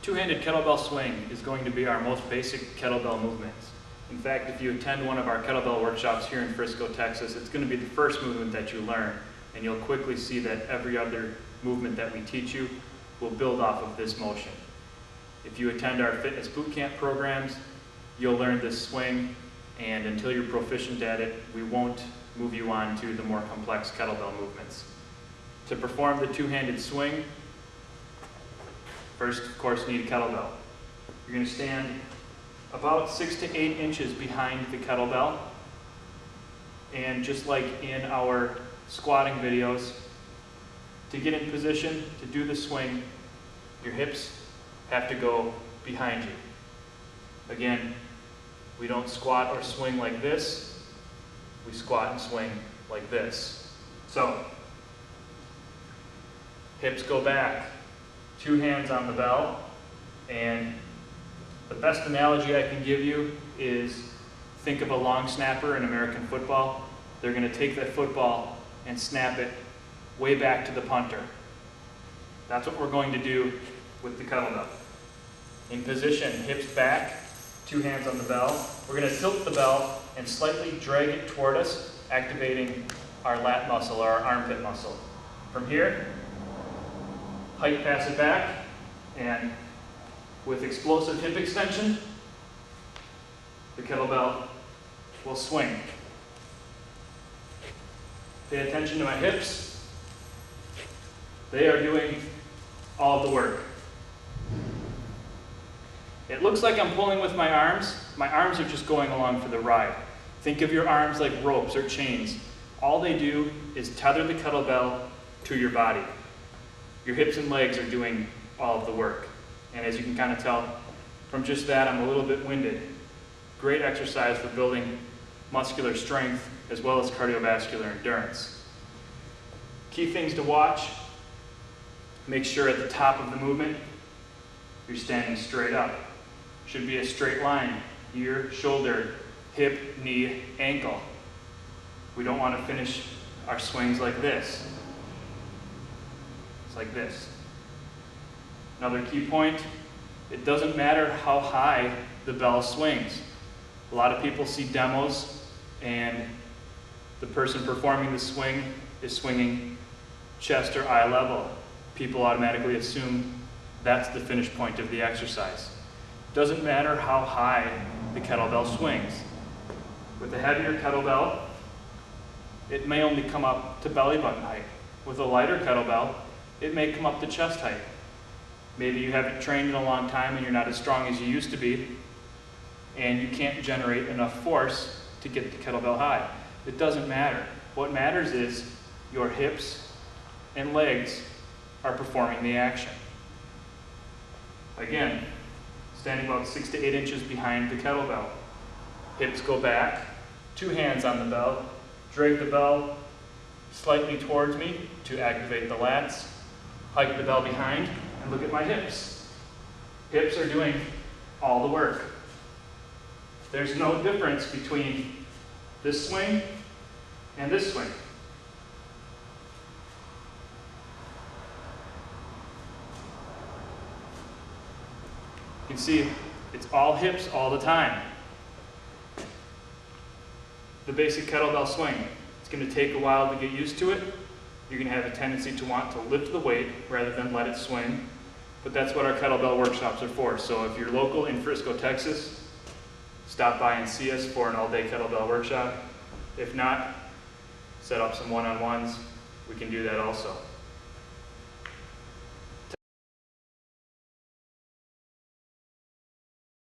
Two-handed kettlebell swing is going to be our most basic kettlebell movements. In fact, if you attend one of our kettlebell workshops here in Frisco, Texas, it's going to be the first movement that you learn, and you'll quickly see that every other movement that we teach you will build off of this motion. If you attend our fitness boot camp programs, you'll learn this swing, and until you're proficient at it, we won't move you on to the more complex kettlebell movements. To perform the two-handed swing, first, of course, you need a kettlebell. You're going to stand about 6 to 8 inches behind the kettlebell. And just like in our squatting videos, to get in position to do the swing, your hips have to go behind you. Again, we don't squat or swing like this. We squat and swing like this. So, hips go back. 2 hands on the bell, and the best analogy I can give you is think of a long snapper in American football. They're going to take that football and snap it way back to the punter. That's what we're going to do with the kettlebell. In position, hips back, 2 hands on the bell. We're going to tilt the bell and slightly drag it toward us, activating our lat muscle, or our armpit muscle. From here, height pass it back, and with explosive hip extension, the kettlebell will swing. Pay attention to my hips. They are doing all the work. It looks like I'm pulling with my arms. My arms are just going along for the ride. Think of your arms like ropes or chains. All they do is tether the kettlebell to your body. Your hips and legs are doing all of the work. And as you can kind of tell from just that, I'm a little bit winded. Great exercise for building muscular strength as well as cardiovascular endurance. Key things to watch: make sure at the top of the movement you're standing straight up. Should be a straight line, ear, shoulder, hip, knee, ankle. We don't want to finish our swings like this. It's like this. Another key point, it doesn't matter how high the bell swings. A lot of people see demos and the person performing the swing is swinging chest or eye level. People automatically assume that's the finish point of the exercise. Doesn't matter how high the kettlebell swings. With a heavier kettlebell, it may only come up to belly button height. With a lighter kettlebell, it may come up to chest height. Maybe you haven't trained in a long time and you're not as strong as you used to be, and you can't generate enough force to get the kettlebell high. It doesn't matter. What matters is your hips and legs are performing the action. Again, standing about 6 to 8 inches behind the kettlebell. Hips go back, 2 hands on the bell, drag the bell slightly towards me to activate the lats, hike the bell behind, and look at my hips. Hips are doing all the work. There's no difference between this swing and this swing. You can see it's all hips all the time. The basic kettlebell swing. It's going to take a while to get used to it. You're going to have a tendency to want to lift the weight rather than let it swing. But that's what our kettlebell workshops are for. So if you're local in Frisco, Texas, stop by and see us for an all-day kettlebell workshop. If not, set up some one-on-ones. We can do that also.